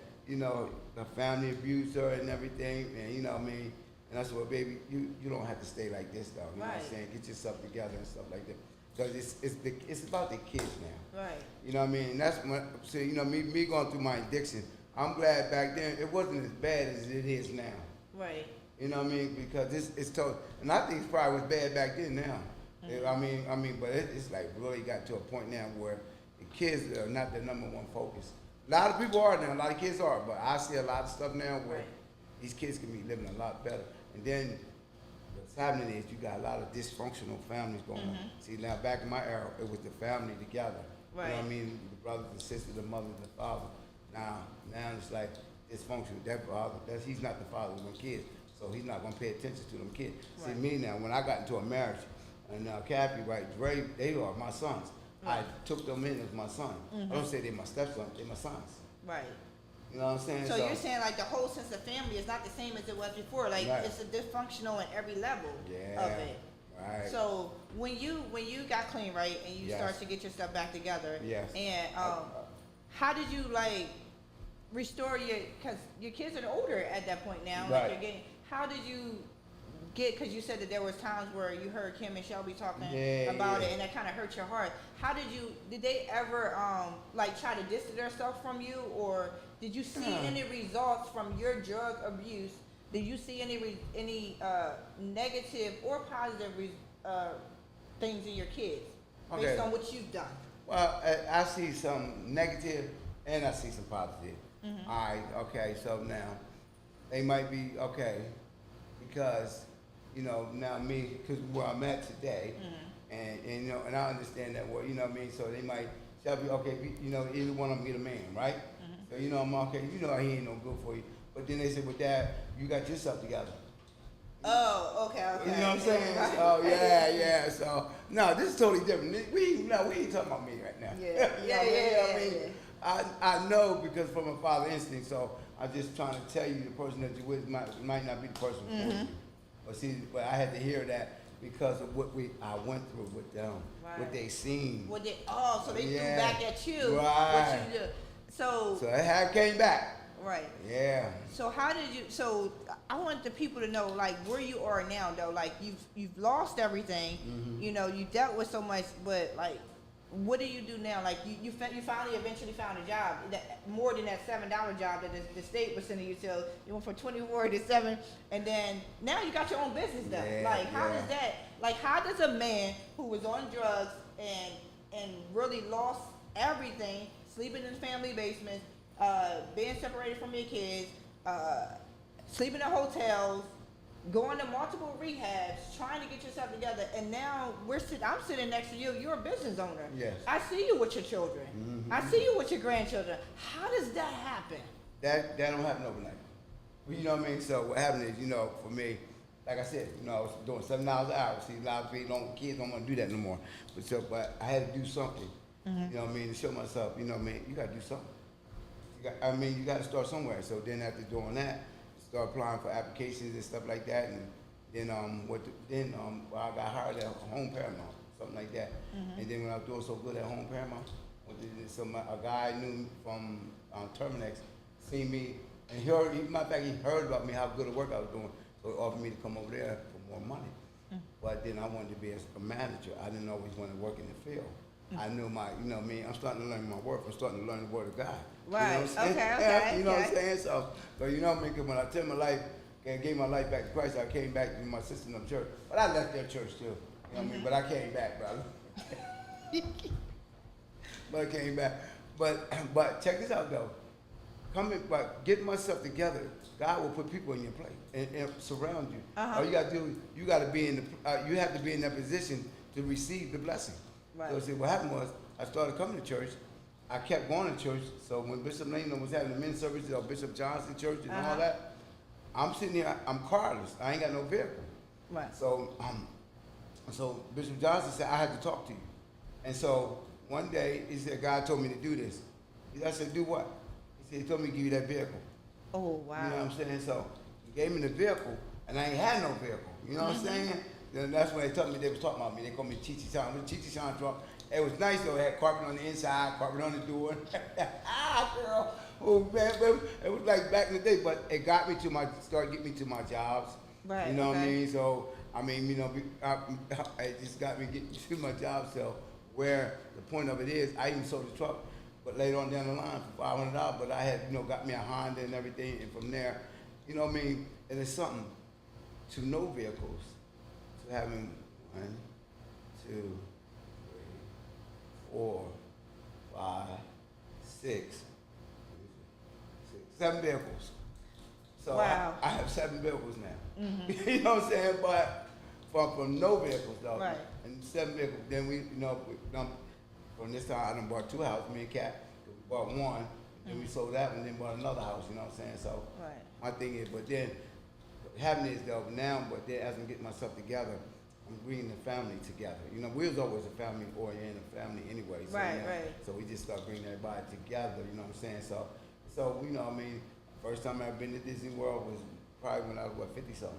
her family abused her and everything, and you know what I mean. And I said, well, baby, you don't have to stay like this though. You know what I'm Right. saying? Get yourself together and stuff like that. Because it's about the kids now. Right. You know what I mean? And that's when, so me going through my addiction. I'm glad back then it wasn't as bad as it is now. Right. You know what I mean? Because it's total, and I think it probably was bad back then now. I mean, but it's like really got to a point now where the kids are not the number one focus. A lot of people are now, a lot of kids are, but I see a lot of stuff now where Right. these kids can be living a lot better. And then what's happening is you got a lot of dysfunctional families going on. See, now back in my era, it was the family together. You know what I Right. mean? The brothers and sisters, the mother and the father. Now it's like dysfunctional. That father, he's not the father of my kids, so he's not gonna pay attention to them kids. See, Right. me now, when I got into a marriage, and Cappy, right, Dre, they are my sons. I took them in as my son. I don't say they're my stepson, they're my sons. Right. You know what I'm saying? So you're saying like the whole sense of family is not the same as it was before. Like Right. it's a dysfunctional at every level Yeah. of it. Right. So when you got clean, right, and you Yes. start to get yourself back together, Yes. and how did you like restore because your kids are older at that point now, like Right. you're getting. How did you get? Because you said that there was times where you heard Kim and Shelby talking Yeah, about yeah. it, and that kind of hurt your heart. How did you? Did they ever like try to distance themselves from you, or did you see any results from your drug abuse? Did you see any negative or positive things in your kids based Okay. on what you've done? Well, I see some negative and I see some positive. All right, okay, so now they might be okay because now me, because where I'm at today, and I understand that well, you know what I mean. So they might shall be okay. Either one of them get a man, right? So I'm okay. He ain't no good for you. But then they say, with that, you got yourself together. Oh, okay. You know what I'm saying? So yeah. So no, this is totally different. We ain't talking about me right now. Yeah, You know what I mean? yeah, I mean, I know because from a father instinct. So I'm just trying to tell you, the person that you're with might not be the person for you. But I had to hear that because of what I went through with them, Right. what they seen. So they threw Yeah. back at you Right. what you did. So So it came back. right. Yeah. So how did you? So I want the people to know, like, where you are now, though. Like you've lost everything. You dealt with so much, but like, what do you do now? Like you finally eventually found a job that more than that $7 job that the state was sending you to. You went from 24 to 7, and then now you got your own business done. Yeah, like how yeah. does that? Like how does a man who was on drugs and really lost everything, sleeping in family basements, being separated from your kids, sleeping in hotels, going to multiple rehabs, trying to get yourself together, and now I'm sitting next to you. You're a business owner. Yes. I see you with your children. I see you with your grandchildren. How does that happen? That don't happen overnight. You know what I mean? So what happened is, for me, like I said, I was doing $7 an hour. See, a lot of kids don't want to do that no more. But I had to do something. You know what I mean? To show myself, you got to do something. You got to start somewhere. So then after doing that, start applying for applications and stuff like that, and then I got hired at Home Paramount, something like that. And then when I was doing so good at Home Paramount, a guy I knew from Terminex seen me, and matter of fact, he heard about me, how good of work I was doing, so he offered me to come over there for more money. But then I wanted to be a manager. I didn't always want to work in the field. I knew my, you know what I mean, I'm starting to learn my work. I'm starting to learn the word of God. Right. You know what I'm saying? Okay. You know what I'm saying? So you know what I mean? 'Cause when I turned my life, and gave my life back to Christ, I came back to my sister in the church. But I left their church too. You know what I mean? But I came back, brother. But I came back. But check this out though. But getting myself together, God will put people in your place and surround you. All you gotta do, you gotta be in the, you have to be in that position to receive the blessing. Right. So see, what happened was, I started coming to church. I kept going to church. So when Bishop Lane was having the men's services or Bishop Johnson Church and all that, I'm sitting here, I'm carless. I ain't got no vehicle. Right. So, so Bishop Johnson said, I had to talk to you. And so one day he said, God told me to do this. I said, do what? He said, he told me to give you that vehicle. Oh, wow. You know what I'm saying? So he gave me the vehicle, and I ain't had no vehicle. You know what I'm saying? Then that's when they told me, they was talking about me. They called me Chichi Chan. It was Chichi Chan truck. It was nice though. It had carpet on the inside, carpet on the door. Girl. Oh man, it was like back in the day, but it got me to started getting me to my jobs. Right. You know what I mean? So, I mean, you know, it just got me getting to my job. So, where the point of it is, I even sold the truck, but later on down the line for $500, but I had, you know, got me a Honda and everything, and from there, you know what I mean? And it's something to no vehicles, to having 1, 2, 3, 4, 5, 6, 7 vehicles. So wow. I have 7 vehicles now. You know what I'm saying? But from no vehicles though. Right. And 7 vehicles. Then we, you know, from this time I done bought 2 houses. Me and Kat bought 1. Then we sold that one. Then bought another house. You know what I'm saying? So Right. my thing is, but then having this though now, but then as I'm getting myself together, I'm bringing the family together. You know, we was always a family-oriented family anyway. So, Right, you know, right. So we just start bringing everybody together. You know what I'm saying? So you know, what I mean, first time I ever been to Disney World was probably when I was 50-something.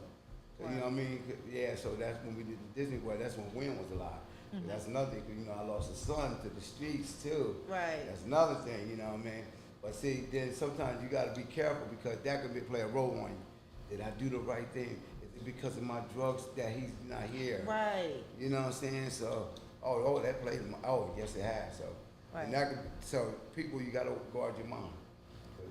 So, you know what I mean? Yeah. So that's when we did the Disney World. That's when Wynn was alive. That's another thing. 'Cause, you know, I lost a son to the streets too. Right. That's another thing. You know what I mean? But see, then sometimes you got to be careful because that could play a role on you. Did I do the right thing? Is it because of my drugs that he's not here? Right. You know what I'm saying? So, oh, that played. Yes, it has. So, Right. and that could, so people, you got to guard your mind.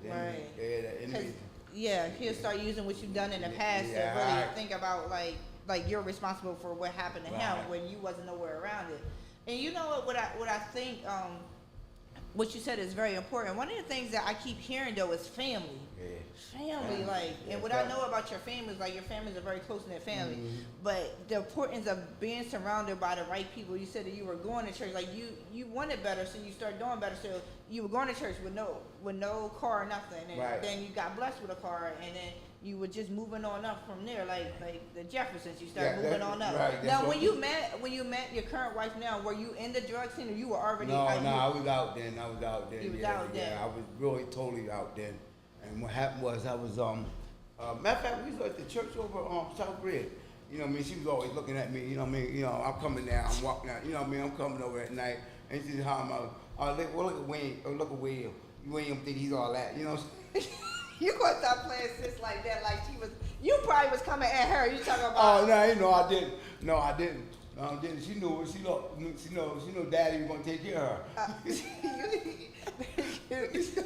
Then, Right. yeah, the enemy. Yeah, he'll start using what you've done in the past to Yeah, really right. think about like you're responsible for what happened to him Right. when you wasn't nowhere around it. And you know what I think what you said is very important. One of the things that I keep hearing though is family. Yeah. Family, Yeah. like, Yeah, and what I know about your family is like your family is a very close knit family. But the importance of being surrounded by the right people. You said that you were going to church, like you wanted better, so you started doing better. So you were going to church with no car or nothing, and Right. then you got blessed with a car, and then you were just moving on up from there, like the Jeffersons. You started moving on up. Right, now, what- when you met your current wife, now were you in the drug scene, or you were already? No, like, I was out then. I was out then. You was yeah, out then. Yeah, I was really totally out then. And what happened was I was matter of fact, we was at the church over South Bridge. You know what I mean? She was always looking at me. You know what I mean? You know, I'm coming down. I'm walking out. You know what I mean? I'm coming over at night, and she's how I'm out. Look at Wayne. Look at Will. You ain't even think he's all that. You know. You gonna stop playing sis like that? Like she was. You probably was coming at her. You talking about? Oh no, you know I didn't. No, I didn't. No, I didn't. She knew. She know. Daddy was gonna take care of her.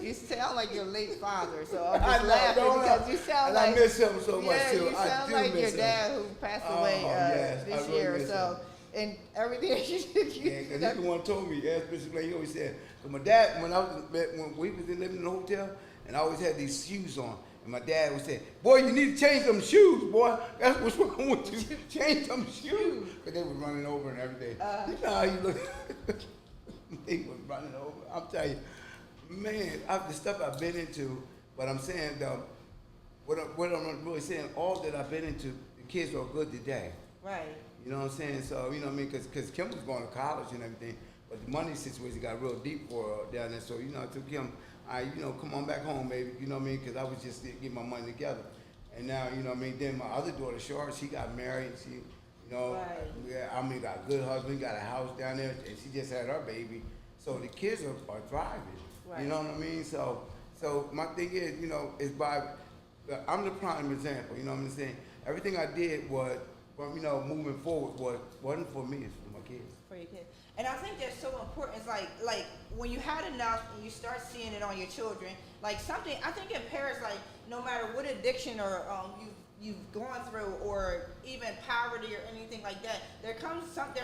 You sound like your late father, so I'm I just know, laughing don't because laugh. you sound And like I miss him so much yeah, too. you I sound do like miss your him. dad who passed away yes, I this really year or miss so, and everything. Yeah, because he's the one told me. Asked Bishop Lane. He always said, "Cause my dad, when we was living in the hotel, and I always had these shoes on." And my dad would say, "Boy, you need to change them shoes, boy. That's what's wrong with you. Change them shoes." Because they was running over and everything. You know how you look. They was running over. I'm telling you, man, the stuff I've been into, but I'm saying, though, what I'm really saying, all that I've been into, the kids are good today. Right. You know what I'm saying? So, you know what I mean? Because Kim was going to college and everything, but the money situation got real deep for her down there. So, you know, I took Kim, come on back home, baby. You know what I mean? Because I was just getting my money together. And now, you know what I mean? Then my other daughter, Shar, she got married. She, you know, Right. yeah, I mean, got a good husband, got a house down there, and she just had her baby. So the kids are thriving. Right. You know what I mean? So my thing is, you know, is I'm the prime example. You know what I'm saying? Everything I did was But moving forward, what wasn't for me, it's for my kids. For your kids. And I think that's so important. It's like when you had enough and you start seeing it on your children, like something, I think in parents, like no matter what addiction or you've gone through or even poverty or anything like that, there's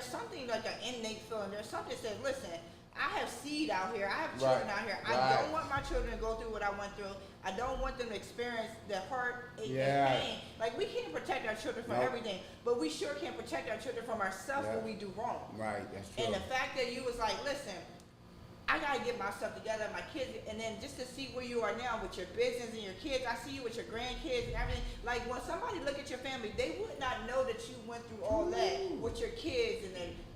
something like an innate feeling. There's something that says, listen, I have seed out here. I have children out here. I don't want my children to go through what I went through. I don't want them to experience the heartache and pain. Like, we can't protect our children from everything, but we sure can protect our children from ourselves when we do wrong. Right, that's true. And the fact that you was like, listen, I gotta get myself together, my kids, and then just to see where you are now with your business and your kids. I see you with your grandkids and everything. Like, when somebody look at your family, they would not know that you went through all that with your kids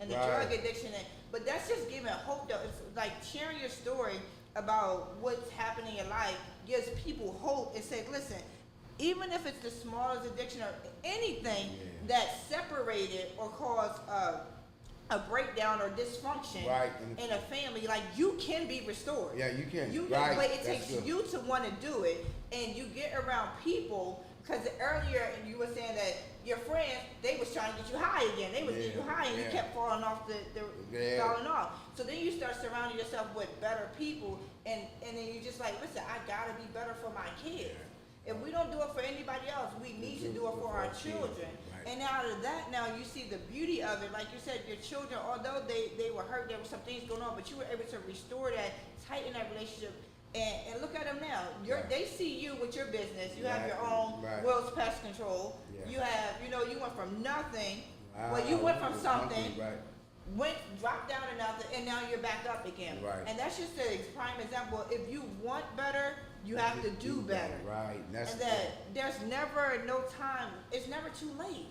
and the drug addiction. But that's just giving hope, though. It's like sharing your story about what's happening in your life gives people hope and says, listen, even if it's the smallest addiction or anything that separated or caused a breakdown or dysfunction in a family, like, you can be restored. Yeah, you can. But it takes you to want to do it, and you get around people. Because earlier you were saying that your friends, they was trying to get you high again. They was getting you high, and you kept falling off falling off. So then you start surrounding yourself with better people, and then you just like, listen, I gotta be better for my kids. If we don't do it for anybody else, we need to do it for our children. And out of that, now you see the beauty of it. Like you said, your children, although they were hurt, there were some things going on, but you were able to restore that, tighten that relationship. And look at them now. They see you with your business. You have your own World's Pest Control. You have, you went from nothing. Well, you went from something, dropped down to nothing, and now you're back up again. And that's just a prime example. If you want better, you have to do better. And that there's never no time. It's never too late.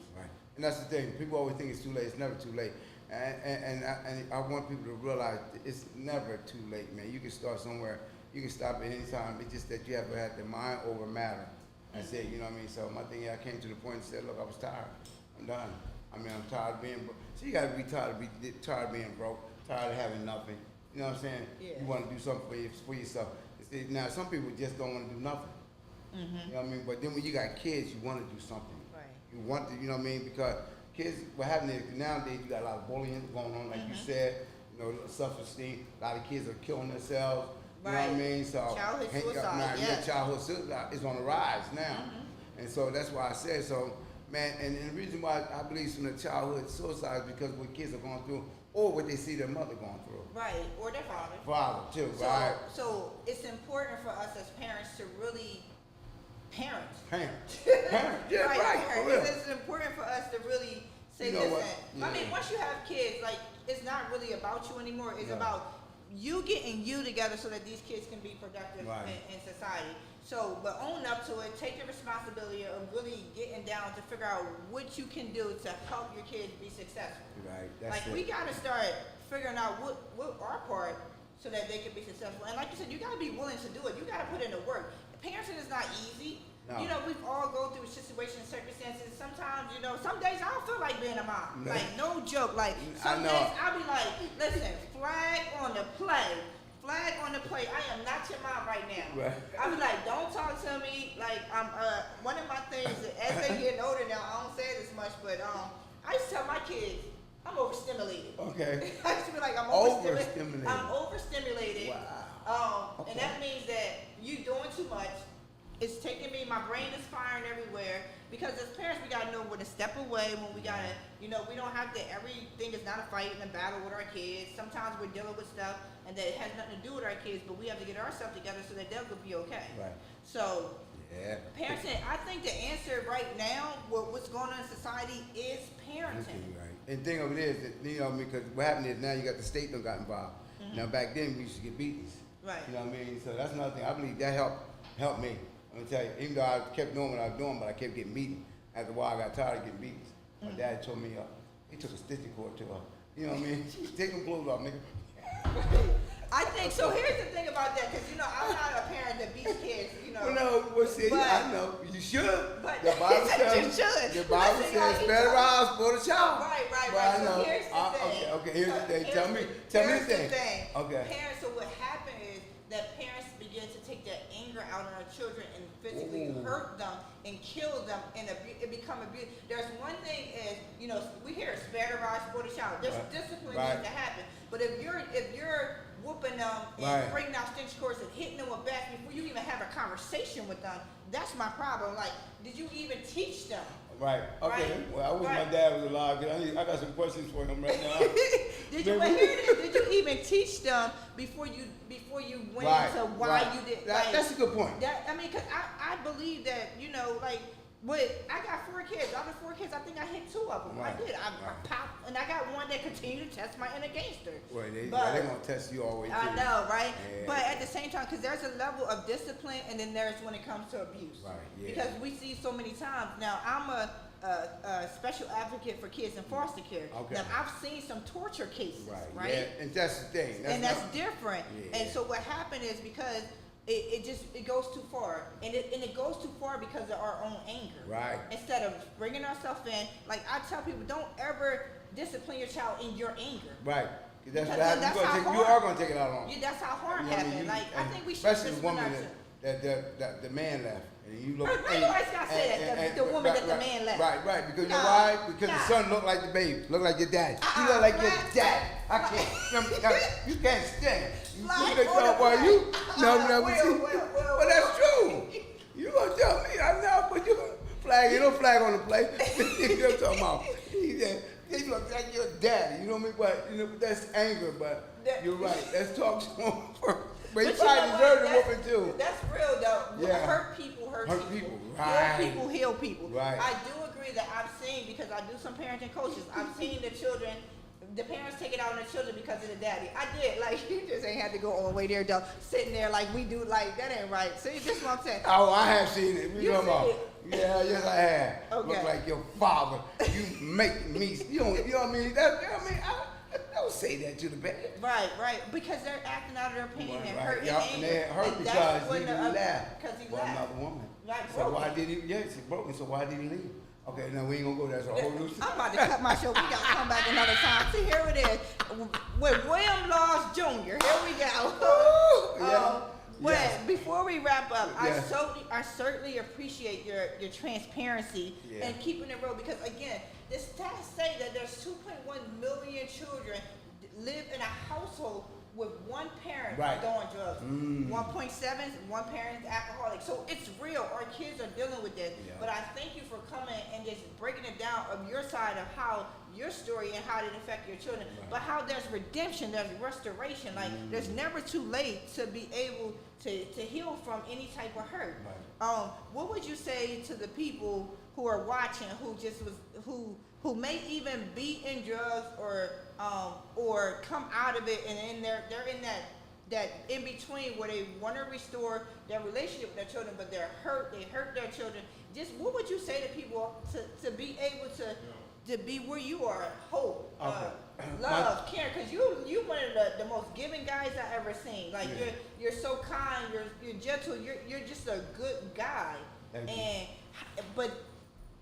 And that's the thing. People always think it's too late. It's never too late. And I want people to realize it's never too late, man. You can start somewhere. You can stop at any time. It's just that you have to have the mind over matter and say, you know what I mean? So my thing, I came to the point and said, look, I was tired. I'm done. I mean, I'm tired of being broke. So you got to be tired of being broke, tired of having nothing. You know what I'm saying? You want to do something for yourself. Now, some people just don't want to do nothing. You know what I mean? But then when you got kids, you want to do something. You want to, you know what I mean? Because kids, what happens is nowadays you got a lot of bullying going on, like you said, self-esteem. A lot of kids are killing themselves. You know what I mean? So childhood suicide, childhood suicide is on the rise now. And so that's why I said so, man, and the reason why I believe in the childhood suicide is because what kids are going through or what they see their mother going through. Or their father. Father too, So it's important for us as parents to really parent. Yeah, It's important for us to really say, listen, I mean, once you have kids, like, it's not really about you anymore. It's about you getting you together so that these kids can be productive in society. So, but own up to it, take the responsibility of really getting down to figure out what you can do to help your kids be successful. We gotta start figuring out what our part so that they can be successful. And like you said, you gotta be willing to do it. You gotta put in the work. Parenting is not easy. No. We've all go through situations, circumstances. Sometimes, some days I don't feel like being a mom. No. Like, no joke. Like, some days I'll be like, listen, flag on the play. Flag on the play. I am not your mom right now. I'll be like, don't talk to me. Like, I'm, one of my things, as they get older now, I don't say it as much, but I used to tell my kids, I'm overstimulated. Okay. I used to be like, I'm overstimulated. I'm overstimulated. Wow. And that means that you doing too much. It's taking me, my brain is firing everywhere. Because as parents, we gotta know when to step away, when we gotta, we don't have to, everything is not a fight and a battle with our kids. Sometimes we're dealing with stuff and that it has nothing to do with our kids, but we have to get ourselves together so that they'll be okay. So, parenting, I think the answer right now, what's going on in society is parenting. And the thing of it is, that, because what happened is now you got the state that got involved. Now back then we used to get beatings. You know what I mean? So that's another thing. I believe that helped me. I'm gonna tell you, even though I kept doing what I was doing, but I kept getting beaten. After a while, I got tired of getting beaten. My dad told me, he took a stitching cord to her. You know what I mean? Take them clothes off, nigga. I think so. Here's the thing about that, because I'm not a parent that beats kids. Well, no, I know you should. But the Bible says, the Bible says, spare the house for the child. Right. So here's the thing. Okay, here's the thing. Tell me the thing. Okay. Parents. So what happened is that parents begin to take that anger anger out on our children and physically hurt them and kill them and it become abuse. There's one thing is, you know, we hear spare the rod, spoil the child. There's discipline needs to happen. But if you're whooping them and bringing out stench cords and hitting them with bats before you even have a conversation with them, that's my problem. Like, did you even teach them? Right. Okay. Right. Well, I wish my dad was alive. I got some questions for him right now. Did you? But here it is. Did you even teach them before you went into why you did? That's a good point. I mean, cause I believe that, you know, like. I got 4 kids. Out of 4 kids, I think I hit 2 of them. Right. I did. I popped, and I got one that continued to test my inner gangster. Well, they're gonna test you all the way through. I know, right? Yeah. But at the same time, because there's a level of discipline, and then there's when it comes to abuse. Right. Yeah. Because we see so many times. Now, I'm a special advocate for kids in foster care. Okay. Now, I've seen some torture cases. Right. Yeah. And that's the thing. That's different. Yeah. And so what happened is because it goes too far, and it goes too far because of our own anger. Right. Instead of bringing ourselves in, like I tell people, don't ever discipline your child in your anger. Right. That's what Because happens. You are gonna take it out on. That's how harm You know what I happens. mean? Like I think we should especially the discipline woman ourselves. that the man left. And you look. Why you always gotta say that? The woman that the man left. Right. Because you know why? Because the son looked like the baby, look like your dad. He look like your dad. I can't. You can't stand. You But that's true. You gonna tell me? I know, but you flag. You don't flag on the play. You're talking about. He looks like your daddy. You know what I mean? But but that's anger. But you're right. Let's talk to him first. But he probably deserves a whooping too. That's real though. Yeah. Hurt people hurt people. Right. Heal people heal people. Right. I do agree that I've seen, because I do some parenting coaches, I've seen the parents take it out on the children because of the daddy. I did. Like, you just ain't had to go all the way there though. Sitting there like we do, like that ain't right. See, this is what I'm saying. Oh, I have seen it. You seen it? Yeah, yes I have. Okay. Look like your father. You make me. You know what I mean? I don't say that to the baby. Right. Because they're acting out of their pain and Right. hurt Yeah, and and anger. they hurt And because that's when he left Because he for left. another woman. Right, So broken. why did he? Yes, he broke me. So why did he leave? Okay, now we ain't gonna go there. That's a whole new I'm about to cut my show. We got to come back another time. See, here it is. With William Laws Jr. Here we go. But before we wrap up, Yeah. I certainly appreciate your transparency and keeping it real, because again, the stats say that there's 2.1 million children live in a household with one parent doing drugs. 1.7, one parent is alcoholic. So it's real. Our kids are dealing with this. Yeah. But I thank you for coming and just breaking it down of your side of how your story and how it affect your children. Right. But how there's redemption, there's restoration. Like there's never too late to be able to heal from any type of hurt. Right. What would you say to the people who are watching, who may even be in drugs or come out of it, and they're in that in between where they want to restore their relationship with their children, but they're hurt, they hurt their children. Just what would you say to people to be able to be where you are? Hope, love, care, because you one of the most giving guys I ever seen. Like you're so kind, you're gentle, you're just a good guy. But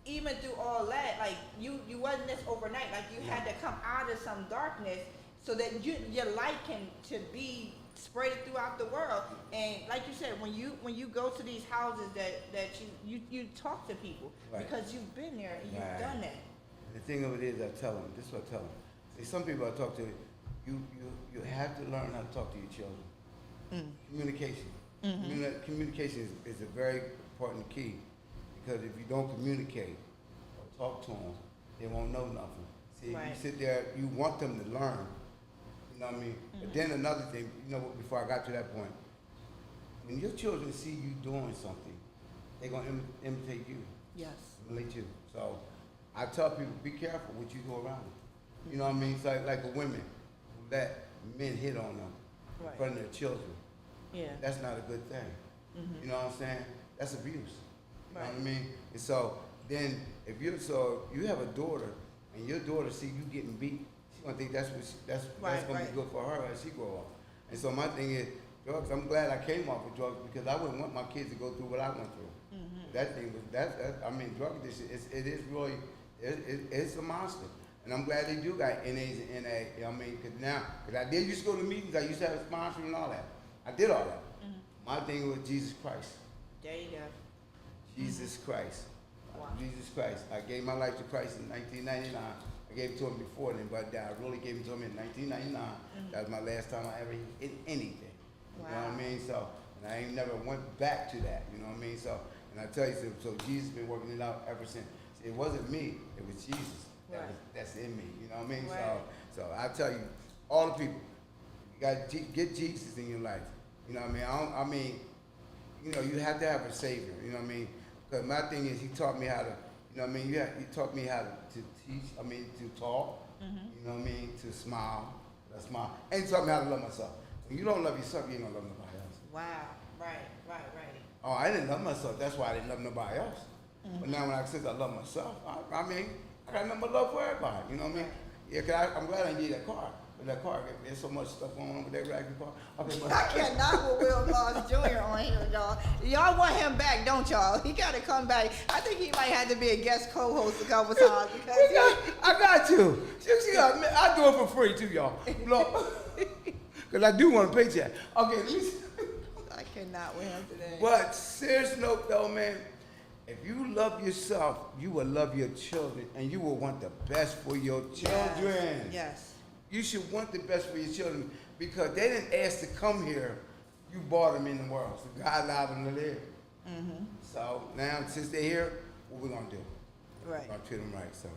even through all that, like you wasn't this overnight. Like you had to come out of some darkness so that your light can be spread throughout the world. And like you said, when you go to these houses that you talk to people because you've been there and you've done that. The thing of it is, I tell them. This is what I tell them. See, some people I talk to, you have to learn how to talk to your children. Communication. Communication is a very important key. Because if you don't communicate or talk to them, they won't know nothing. See, if you sit there, you want them to learn. You know what I mean? But then another thing, before I got to that point, when your children see you doing something, they're going to imitate you. Yes. Emulate you. So I tell people, be careful what you go around. You know what I mean? It's like the women who let men hit on them in front of their children. Yeah. That's not a good thing. You know what I'm saying? That's abuse. You know what I mean? And so then if you have a daughter and your daughter see you getting beat, she's gonna think that's gonna be good for her as she grow up. And so my thing is drugs. I'm glad I came off of drugs because I wouldn't want my kids to go through what I went through. That thing was drug addiction. It is really it's a monster. And I'm glad they do got NAs and NA. You know what I mean? Because I did used to go to meetings. I used to have a sponsor and all that. I did all that. My thing was Jesus Christ. There you go. Jesus Christ. Wow. Jesus Christ. I gave my life to Christ in 1999. I gave it to him before then, but I really gave it to him in 1999. That was my last time I ever hit anything. You know what I mean? So, and I ain't never went back to that. You know what I mean? So, and I tell you, so Jesus been working it out ever since. See, it wasn't me. It was Jesus. That's in me. You know what I mean? Right. So I tell you, all the people, you got to get Jesus in your life. You know what I mean? You know, you have to have a savior. You know what I mean? Because my thing is, he taught me how to. You know what I mean? He taught me how to teach. I mean, to talk. You know what I mean? To smile. And he taught me how to love myself. When you don't love yourself, you ain't gonna love nobody else. Wow. Right. Oh, I didn't love myself. That's why I didn't love nobody else. But now when since I love myself, I mean, I got nothing but love for everybody. You know what I mean? Yeah, cause I'm glad I didn't get that car. But that car, there's so much stuff going on with that raggedy car. Okay, but I cannot with Will Moss Jr. on here, y'all. Y'all want him back, don't y'all? He got to come back. I think he might have to be a guest co-host a couple times because I got to. I do it for free too, y'all. Because I do want a paycheck. Okay, let me see. I cannot with him today. But serious note though, man, if you love yourself, you will love your children and you will want the best for your children. Yes. You should want the best for your children because they didn't ask to come here. You brought them in the world. So God allowed them to live. So now, since they're here, what we going to do? Right. We're going to treat them right. So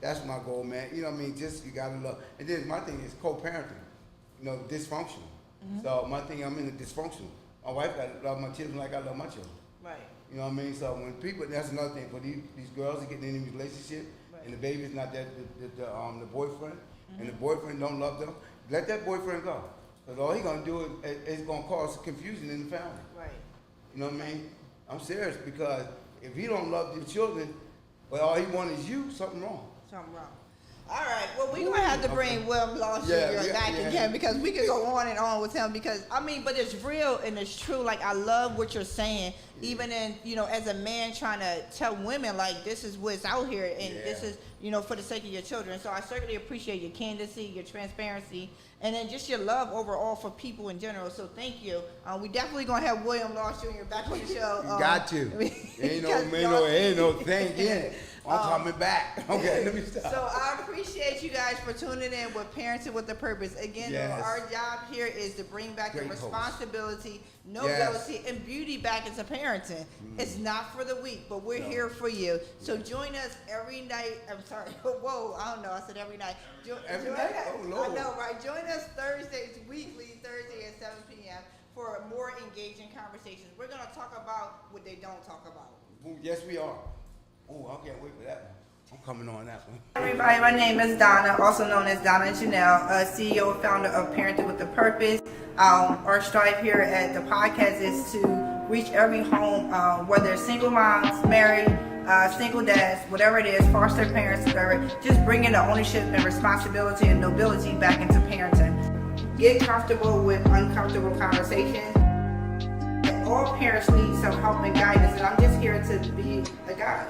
that's my goal, man. You know what I mean? Just, you got to love. And then my thing is co-parenting. You know, dysfunctional. So my thing, I'm in the dysfunctional. My wife got to love my children like I love my children. Right. You know what I mean? So when people, that's another thing, for these girls are getting in a relationship, and the baby's not the boyfriend, and the boyfriend don't love them, let that boyfriend go. Because all he's going to do is going to cause confusion in the family. Right. You know what I mean? I'm serious, because if he don't love your children, but all he wants is you, something wrong. Something wrong. All right. Well, we're going to have to bring Will Moss Jr. back again because we could go on and on with him because, I mean, but it's real and it's true. Like, I love what you're saying, even in, you know, as a man trying to tell women, like, this is what's out here and this is, you know, for the sake of your children. So I certainly appreciate your candidacy, your transparency, and then just your love overall for people in general. So thank you. We definitely going to have William Moss Jr. back on the show. You got to. Ain't no thing in it. I'm coming back. Okay, let me stop. So I appreciate you guys for tuning in with Parenting with a Purpose. Again, our job here is to bring back the responsibility, nobility, and beauty back into parenting. It's not for the weak, but we're here for you. So join us every night. I'm sorry. Whoa, I don't know. I said every night. Every night? Oh, Lord. I know, right? Join us Thursdays, weekly, Thursday at 7 p.m. for more engaging conversations. We're going to talk about what they don't talk about. Yes, we are. Oh, I can't wait for that one. I'm coming on that one. Everybody, my name is Donna, also known as Donna Janel, CEO and founder of Parenting with a Purpose. Our strive here at the podcast is to reach every home, whether it's single moms, married, single dads, whatever it is, foster parents, whatever, just bringing the ownership and responsibility and nobility back into parenting. Get comfortable with uncomfortable conversations. All parents need some help and guidance, and I'm just here to be a guide.